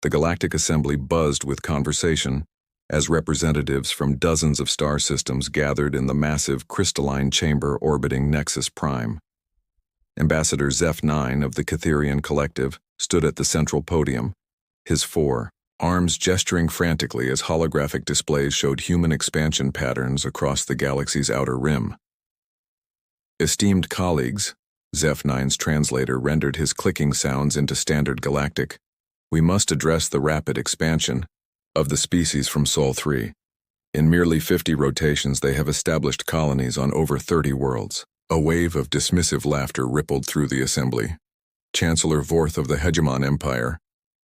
The Galactic Assembly buzzed with conversation as representatives from dozens of star systems gathered in the massive crystalline chamber orbiting Nexus Prime. Ambassador Zeph 9 of the Catherian Collective stood at the central podium, his four arms gesturing frantically as holographic displays showed human expansion patterns across the galaxy's outer rim. Esteemed colleagues, Zeph 9's translator rendered his clicking sounds into standard galactic. We must address the rapid expansion of the species from Sol 3. In merely 50 rotations, they have established colonies on over 30 worlds. A wave of dismissive laughter rippled through the assembly. Chancellor Vorth of the Hegemon Empire,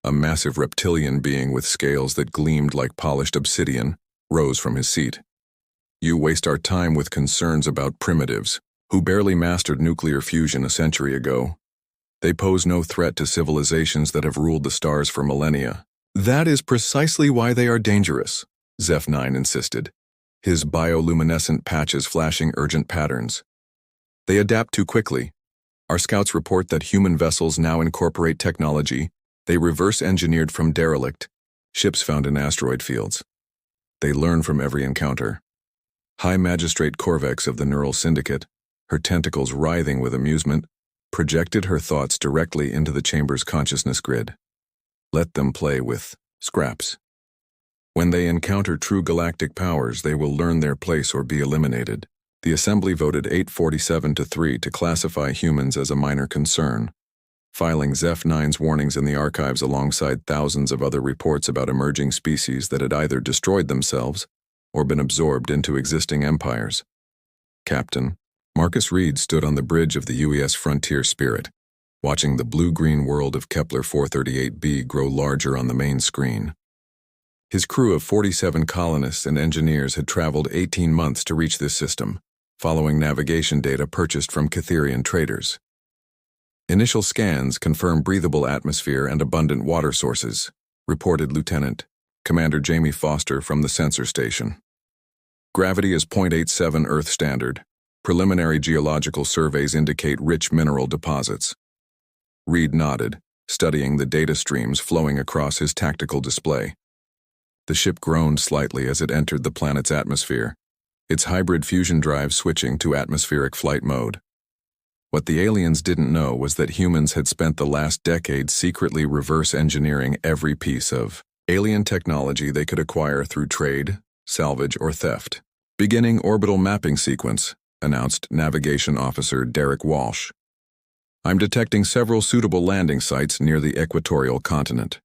a massive reptilian being with scales that gleamed like polished obsidian, rose from his seat. You waste our time with concerns about primitives, who barely mastered nuclear fusion a century ago. They pose no threat to civilizations that have ruled the stars for millennia. That is precisely why they are dangerous, Zeph 9 insisted, his bioluminescent patches flashing urgent patterns. They adapt too quickly. Our scouts report that human vessels now incorporate technology they reverse-engineered from derelict ships found in asteroid fields. They learn from every encounter. High Magistrate Corvex of the Neural Syndicate, her tentacles writhing with amusement, projected her thoughts directly into the chamber's consciousness grid. Let them play with scraps. When they encounter true galactic powers, they will learn their place or be eliminated. The Assembly voted 847-3 to classify humans as a minor concern, filing Zeph 9's warnings in the archives alongside thousands of other reports about emerging species that had either destroyed themselves or been absorbed into existing empires. Captain Marcus Reed stood on the bridge of the UES Frontier Spirit, watching the blue-green world of Kepler 438b grow larger on the main screen. His crew of 47 colonists and engineers had traveled 18 months to reach this system, following navigation data purchased from Catherian traders. Initial scans confirm breathable atmosphere and abundant water sources, reported Lieutenant Commander Jamie Foster from the sensor station. Gravity is 0.87 Earth standard. Preliminary geological surveys indicate rich mineral deposits. Reed nodded, studying the data streams flowing across his tactical display. The ship groaned slightly as it entered the planet's atmosphere, its hybrid fusion drive switching to atmospheric flight mode. What the aliens didn't know was that humans had spent the last decade secretly reverse-engineering every piece of alien technology they could acquire through trade, salvage, or theft. Beginning orbital mapping sequence, announced Navigation Officer Derek Walsh. I'm detecting several suitable landing sites near the equatorial continent.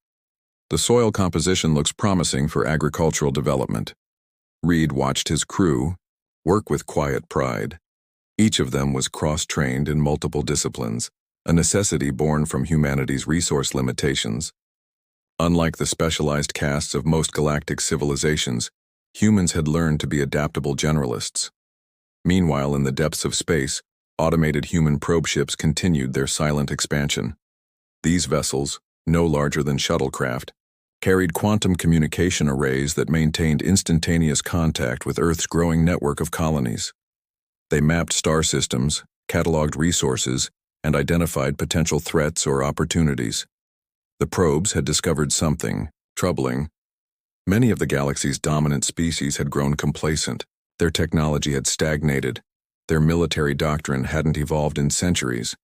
The soil composition looks promising for agricultural development. Reed watched his crew work with quiet pride. Each of them was cross-trained in multiple disciplines, a necessity born from humanity's resource limitations. Unlike the specialized castes of most galactic civilizations, humans had learned to be adaptable generalists. Meanwhile, in the depths of space, automated human probe ships continued their silent expansion. These vessels, no larger than shuttlecraft, carried quantum communication arrays that maintained instantaneous contact with Earth's growing network of colonies. They mapped star systems, cataloged resources, and identified potential threats or opportunities. The probes had discovered something troubling. Many of the galaxy's dominant species had grown complacent. Their technology had stagnated. Their military doctrine hadn't evolved in centuries,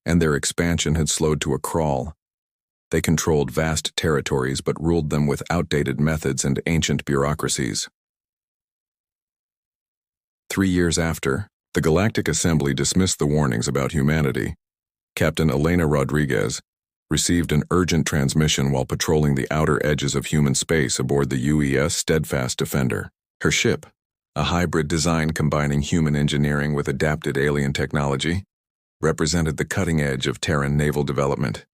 and their expansion had slowed to a crawl. They controlled vast territories but ruled them with outdated methods and ancient bureaucracies. 3 years after, the Galactic Assembly dismissed the warnings about humanity. Captain Elena Rodriguez received an urgent transmission while patrolling the outer edges of human space aboard the UES Steadfast Defender. Her ship, a hybrid design combining human engineering with adapted alien technology, represented the cutting edge of Terran naval development.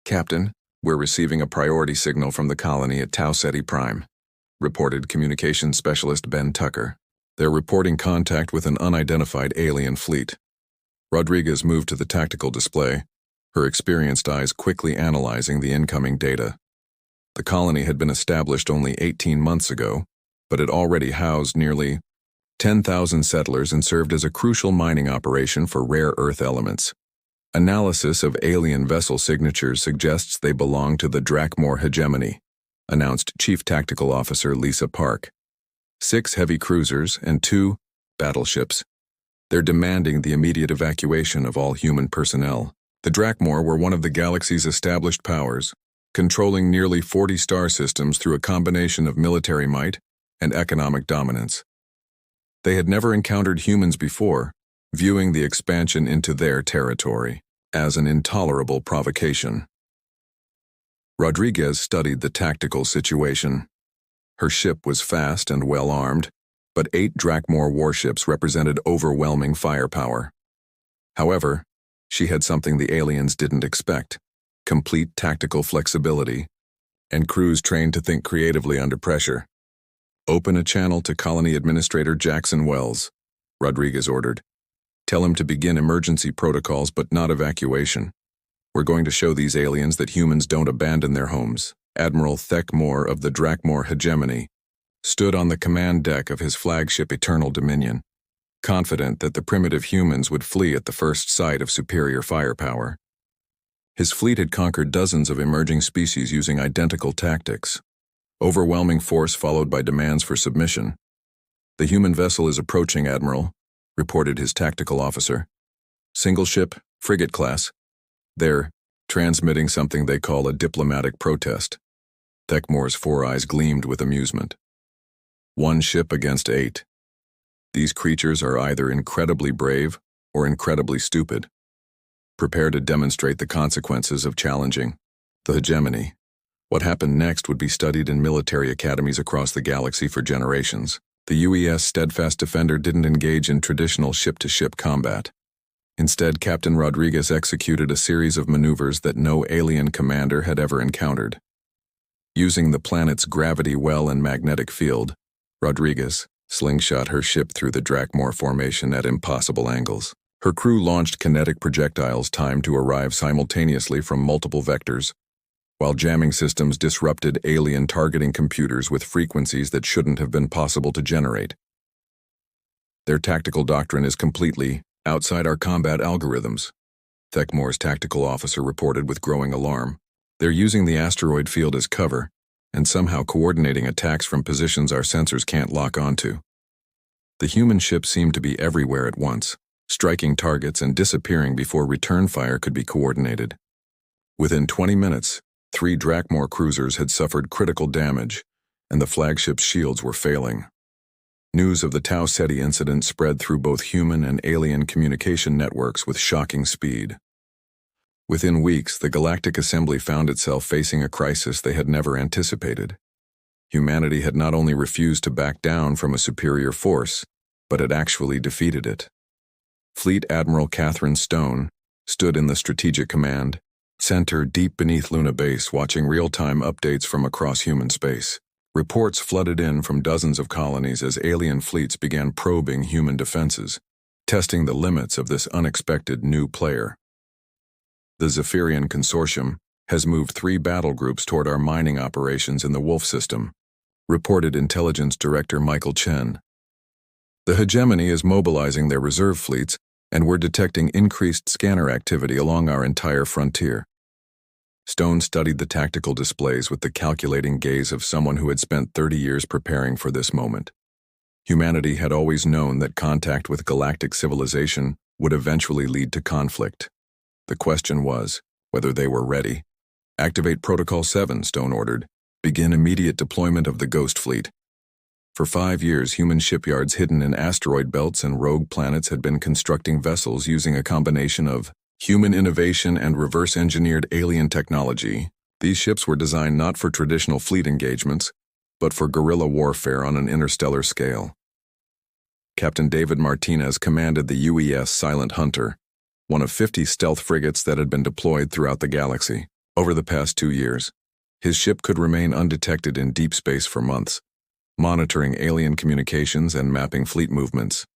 Captain, we're receiving a priority signal from the colony at Tau Ceti Prime, reported Communications Specialist Ben Tucker. They're reporting contact with an unidentified alien fleet. Rodriguez moved to the tactical display, her experienced eyes quickly analyzing the incoming data. The colony had been established only 18 months ago, but it already housed nearly 10,000 settlers and served as a crucial mining operation for rare earth elements. Analysis of alien vessel signatures suggests they belong to the Drakmor hegemony, announced Chief Tactical Officer Lisa Park. 6 heavy cruisers and 2 battleships. They're demanding the immediate evacuation of all human personnel. The Drakmor were one of the galaxy's established powers, controlling nearly 40 star systems through a combination of military might and economic dominance. They had never encountered humans before, viewing the expansion into their territory as an intolerable provocation. Rodriguez studied the tactical situation. Her ship was fast and well-armed, but 8 Drakmor warships represented overwhelming firepower. However, she had something the aliens didn't expect: complete tactical flexibility and crews trained to think creatively under pressure. "Open a channel to Colony Administrator Jackson Wells," Rodriguez ordered. "Tell him to begin emergency protocols but not evacuation. We're going to show these aliens that humans don't abandon their homes." Admiral Thekmor of the Drakmor hegemony stood on the command deck of his flagship Eternal Dominion, confident that the primitive humans would flee at the first sight of superior firepower. His fleet had conquered dozens of emerging species using identical tactics. Overwhelming force followed by demands for submission. "The human vessel is approaching, Admiral," reported his tactical officer. "Single ship, frigate class. They're transmitting something they call a diplomatic protest." Thekmor's 4 eyes gleamed with amusement. 1 ship against 8. These creatures are either incredibly brave or incredibly stupid. Prepare to demonstrate the consequences of challenging the hegemony. What happened next would be studied in military academies across the galaxy for generations. The UES Steadfast Defender didn't engage in traditional ship-to-ship combat. Instead, Captain Rodriguez executed a series of maneuvers that no alien commander had ever encountered. Using the planet's gravity well and magnetic field, Rodriguez slingshot her ship through the Drakmor formation at impossible angles. Her crew launched kinetic projectiles timed to arrive simultaneously from multiple vectors, while jamming systems disrupted alien targeting computers with frequencies that shouldn't have been possible to generate. "Their tactical doctrine is completely outside our combat algorithms," Thekmor's tactical officer reported with growing alarm. "They're using the asteroid field as cover, and somehow coordinating attacks from positions our sensors can't lock onto." The human ships seemed to be everywhere at once, striking targets and disappearing before return fire could be coordinated. Within 20 minutes, 3 Drakmor cruisers had suffered critical damage, and the flagship's shields were failing. News of the Tau Ceti incident spread through both human and alien communication networks with shocking speed. Within weeks, the Galactic Assembly found itself facing a crisis they had never anticipated. Humanity had not only refused to back down from a superior force, but had actually defeated it. Fleet Admiral Catherine Stone stood in the Strategic Command Center deep beneath Luna Base, watching real-time updates from across human space. Reports flooded in from dozens of colonies as alien fleets began probing human defenses, testing the limits of this unexpected new player. "The Zephyrian Consortium has moved 3 battle groups toward our mining operations in the Wolf system," reported Intelligence Director Michael Chen. "The hegemony is mobilizing their reserve fleets, and we're detecting increased scanner activity along our entire frontier." Stone studied the tactical displays with the calculating gaze of someone who had spent 30 years preparing for this moment. Humanity had always known that contact with galactic civilization would eventually lead to conflict. The question was whether they were ready. "Activate Protocol 7, Stone ordered. Begin immediate deployment of the Ghost Fleet." For 5 years, human shipyards hidden in asteroid belts and rogue planets had been constructing vessels using a combination of human innovation and reverse-engineered alien technology. These ships were designed not for traditional fleet engagements, but for guerrilla warfare on an interstellar scale. Captain David Martinez commanded the UES Silent Hunter, one of 50 stealth frigates that had been deployed throughout the galaxy. Over the past 2 years, his ship could remain undetected in deep space for months, monitoring alien communications and mapping fleet movements.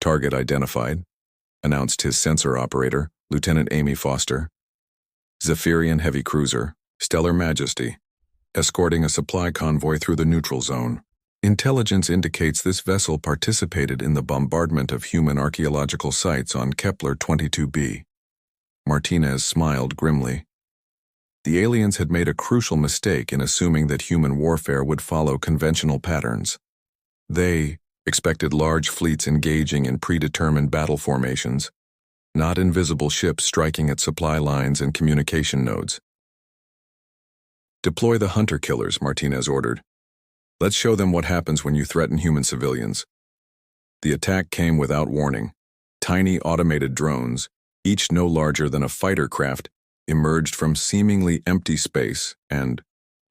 "Target identified," announced his sensor operator, Lieutenant Amy Foster. "Zephyrian heavy cruiser, Stellar Majesty, escorting a supply convoy through the neutral zone. Intelligence indicates this vessel participated in the bombardment of human archaeological sites on Kepler 22b. Martinez smiled grimly. The aliens had made a crucial mistake in assuming that human warfare would follow conventional patterns. They expected large fleets engaging in predetermined battle formations, not invisible ships striking at supply lines and communication nodes. "Deploy the hunter-killers," Martinez ordered. "Let's show them what happens when you threaten human civilians." The attack came without warning. Tiny automated drones, each no larger than a fighter craft, emerged from seemingly empty space and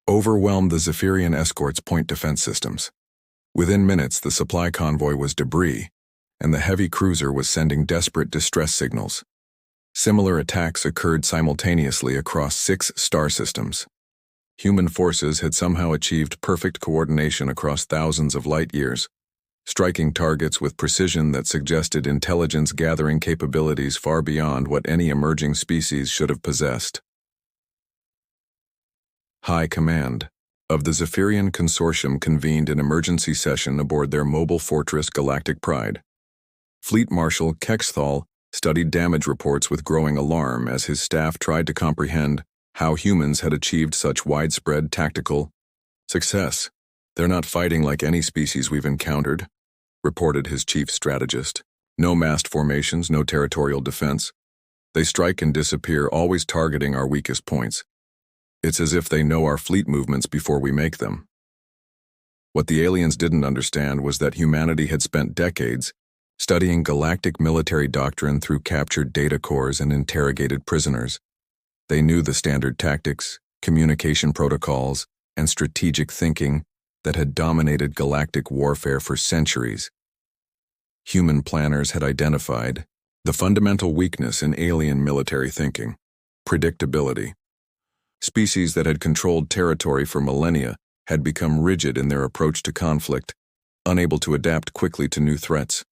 overwhelmed the Zephyrian escort's point defense systems. Within minutes, the supply convoy was debris, and the heavy cruiser was sending desperate distress signals. Similar attacks occurred simultaneously across 6 star systems. Human forces had somehow achieved perfect coordination across thousands of light years, striking targets with precision that suggested intelligence-gathering capabilities far beyond what any emerging species should have possessed. High Command of the Zephyrian Consortium convened an emergency session aboard their mobile fortress Galactic Pride. Fleet Marshal Kexthal studied damage reports with growing alarm as his staff tried to comprehend how humans had achieved such widespread tactical success. "They're not fighting like any species we've encountered," reported his chief strategist. "No massed formations, no territorial defense. They strike and disappear, always targeting our weakest points. It's as if they know our fleet movements before we make them." What the aliens didn't understand was that humanity had spent decades studying galactic military doctrine through captured data cores and interrogated prisoners. They knew the standard tactics, communication protocols, and strategic thinking that had dominated galactic warfare for centuries. Human planners had identified the fundamental weakness in alien military thinking: predictability. Species that had controlled territory for millennia had become rigid in their approach to conflict, unable to adapt quickly to new threats.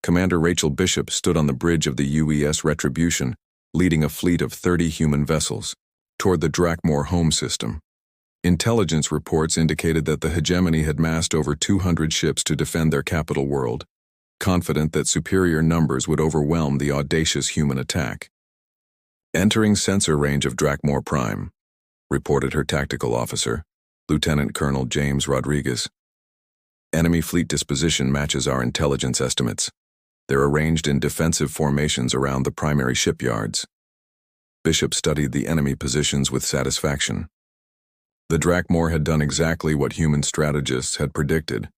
Commander Rachel Bishop stood on the bridge of the UES Retribution, leading a fleet of 30 human vessels toward the Drakmor home system. Intelligence reports indicated that the hegemony had massed over 200 ships to defend their capital world, confident that superior numbers would overwhelm the audacious human attack. "Entering sensor range of Drakmor Prime," reported her tactical officer, Lieutenant Colonel James Rodriguez. "Enemy fleet disposition matches our intelligence estimates. They're arranged in defensive formations around the primary shipyards." Bishop studied the enemy positions with satisfaction. The Drakmor had done exactly what human strategists had predicted.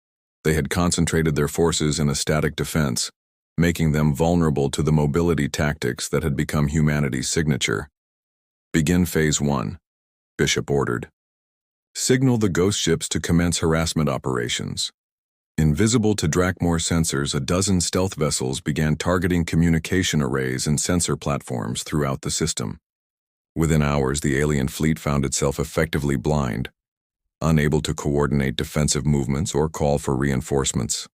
They had concentrated their forces in a static defense, making them vulnerable to the mobility tactics that had become humanity's signature. "Begin Phase 1, Bishop ordered. "Signal the ghost ships to commence harassment operations." Invisible to Drakmor sensors, a dozen stealth vessels began targeting communication arrays and sensor platforms throughout the system. Within hours, the alien fleet found itself effectively blind, unable to coordinate defensive movements or call for reinforcements.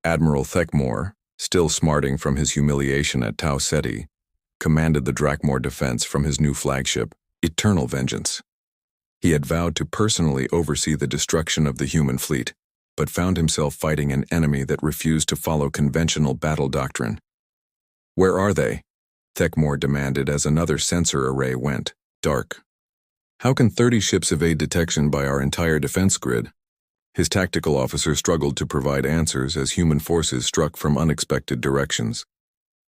Admiral Thekmor, still smarting from his humiliation at Tau Ceti, commanded the Drakmor defense from his new flagship, Eternal Vengeance. He had vowed to personally oversee the destruction of the human fleet, but found himself fighting an enemy that refused to follow conventional battle doctrine. "Where are they?" Thekmor demanded as another sensor array went dark. "How can 30 ships evade detection by our entire defense grid?" His tactical officer struggled to provide answers as human forces struck from unexpected directions.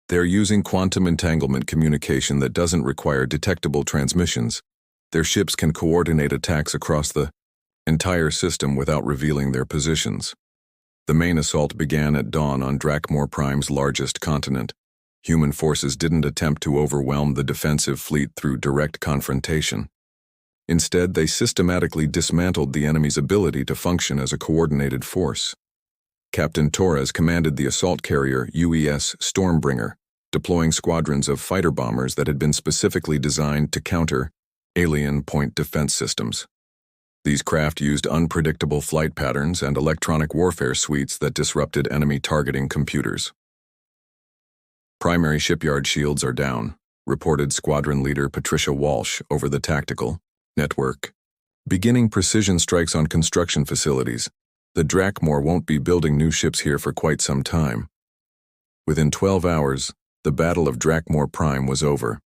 "They're using quantum entanglement communication that doesn't require detectable transmissions. Their ships can coordinate attacks across the entire system without revealing their positions." The main assault began at dawn on Drakmor Prime's largest continent. Human forces didn't attempt to overwhelm the defensive fleet through direct confrontation. Instead, they systematically dismantled the enemy's ability to function as a coordinated force. Captain Torres commanded the assault carrier UES Stormbringer, deploying squadrons of fighter bombers that had been specifically designed to counter alien point defense systems. These craft used unpredictable flight patterns and electronic warfare suites that disrupted enemy targeting computers. "Primary shipyard shields are down," reported Squadron Leader Patricia Walsh over the tactical network. "Beginning precision strikes on construction facilities. The Drakmor won't be building new ships here for quite some time." Within 12 hours, The Battle of Drakmor Prime was over.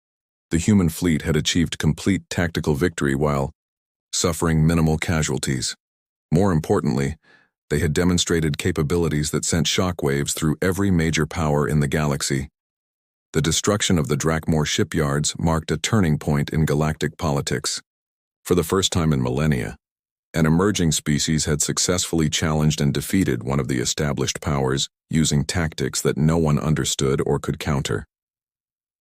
The human fleet had achieved complete tactical victory while suffering minimal casualties. More importantly, they had demonstrated capabilities that sent shockwaves through every major power in the galaxy. The destruction of the Drakmor shipyards marked a turning point in galactic politics. For the first time in millennia, an emerging species had successfully challenged and defeated one of the established powers using tactics that no one understood or could counter.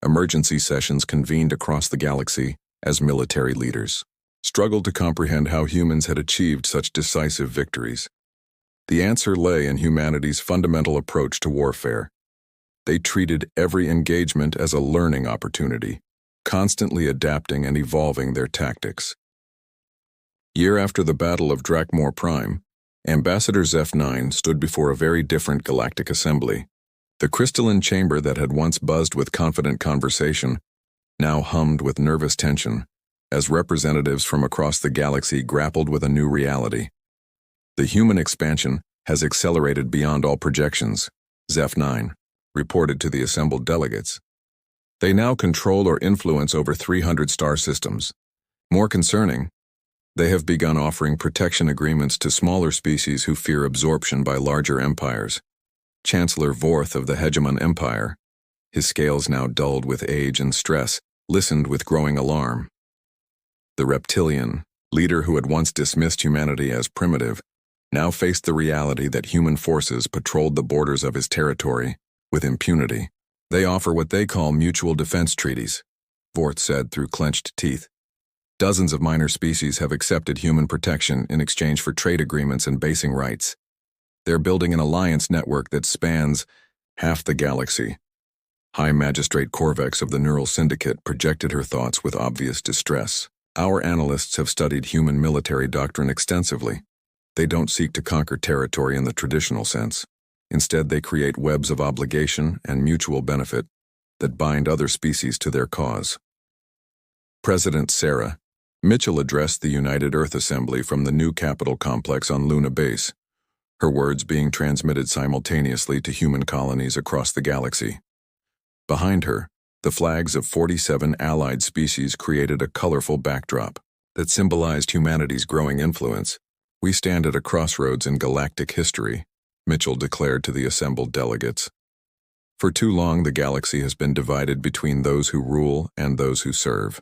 Emergency sessions convened across the galaxy as military leaders struggled to comprehend how humans had achieved such decisive victories. The answer lay in humanity's fundamental approach to warfare. They treated every engagement as a learning opportunity, constantly adapting and evolving their tactics. Year after the Battle of Drakmor Prime, Ambassador Zeph 9 stood before a very different galactic assembly. The crystalline chamber that had once buzzed with confident conversation now hummed with nervous tension as representatives from across the galaxy grappled with a new reality. The human expansion has accelerated beyond all projections, Zeph 9 reported to the assembled delegates. They now control or influence over 300 star systems. More concerning, they have begun offering protection agreements to smaller species who fear absorption by larger empires. Chancellor Vorth of the Hegemon Empire, his scales now dulled with age and stress, listened with growing alarm. The reptilian, leader who had once dismissed humanity as primitive, now faced the reality that human forces patrolled the borders of his territory with impunity. They offer what they call mutual defense treaties, Vorth said through clenched teeth. Dozens of minor species have accepted human protection in exchange for trade agreements and basing rights. They're building an alliance network that spans half the galaxy. High Magistrate Corvex of the Neural Syndicate projected her thoughts with obvious distress. Our analysts have studied human military doctrine extensively. They don't seek to conquer territory in the traditional sense. Instead, they create webs of obligation and mutual benefit that bind other species to their cause. President Sarah Mitchell addressed the United Earth Assembly from the new Capitol complex on Luna Base, her words being transmitted simultaneously to human colonies across the galaxy. Behind her, the flags of 47 allied species created a colorful backdrop that symbolized humanity's growing influence. "We stand at a crossroads in galactic history," Mitchell declared to the assembled delegates. "For too long, the galaxy has been divided between those who rule and those who serve.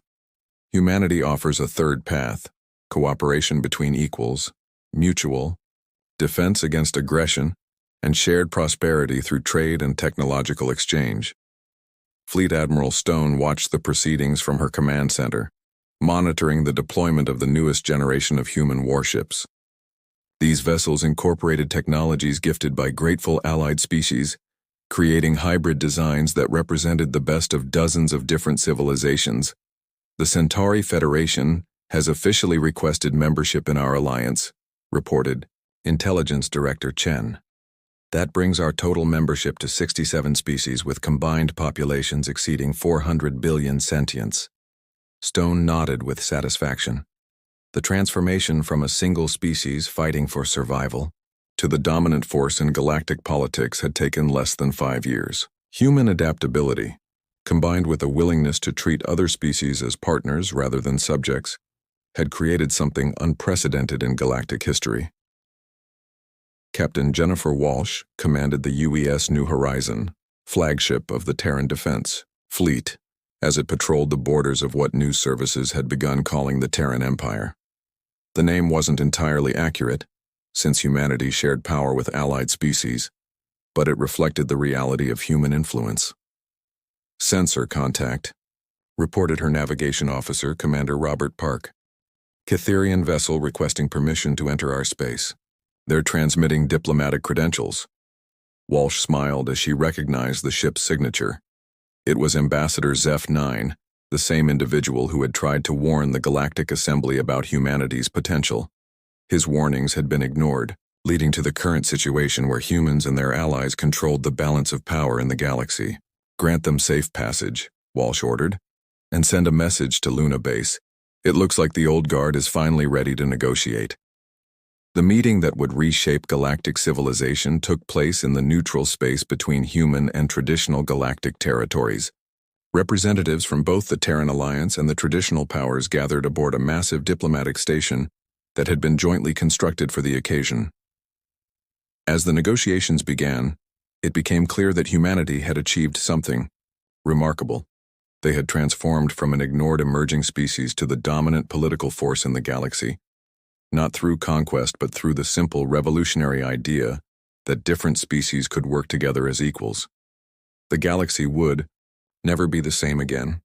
Humanity offers a third path: cooperation between equals, mutual, defense against aggression, and shared prosperity through trade and technological exchange." Fleet Admiral Stone watched the proceedings from her command center, monitoring the deployment of the newest generation of human warships. These vessels incorporated technologies gifted by grateful allied species, creating hybrid designs that represented the best of dozens of different civilizations. "The Centauri Federation has officially requested membership in our alliance," reported Intelligence Director Chen. "That brings our total membership to 67 species with combined populations exceeding 400 billion sentients." Stone nodded with satisfaction. The transformation from a single species fighting for survival to the dominant force in galactic politics had taken less than 5 years. Human adaptability, combined with a willingness to treat other species as partners rather than subjects, had created something unprecedented in galactic history. Captain Jennifer Walsh commanded the UES New Horizon, flagship of the Terran Defense Fleet, as it patrolled the borders of what news services had begun calling the Terran Empire. The name wasn't entirely accurate, since humanity shared power with allied species, but it reflected the reality of human influence. "Sensor contact," reported her navigation officer, Commander Robert Park. "Catherian vessel requesting permission to enter our space. They're transmitting diplomatic credentials." Walsh smiled as she recognized the ship's signature. It was Ambassador Zeph 9, the same individual who had tried to warn the Galactic Assembly about humanity's potential. His warnings had been ignored, leading to the current situation where humans and their allies controlled the balance of power in the galaxy. "Grant them safe passage," Walsh ordered, "and send a message to Luna Base. It looks like the old guard is finally ready to negotiate." The meeting that would reshape galactic civilization took place in the neutral space between human and traditional galactic territories. Representatives from both the Terran Alliance and the traditional powers gathered aboard a massive diplomatic station that had been jointly constructed for the occasion. As the negotiations began, it became clear that humanity had achieved something remarkable. They had transformed from an ignored emerging species to the dominant political force in the galaxy, not through conquest but through the simple revolutionary idea that different species could work together as equals. The galaxy would never be the same again.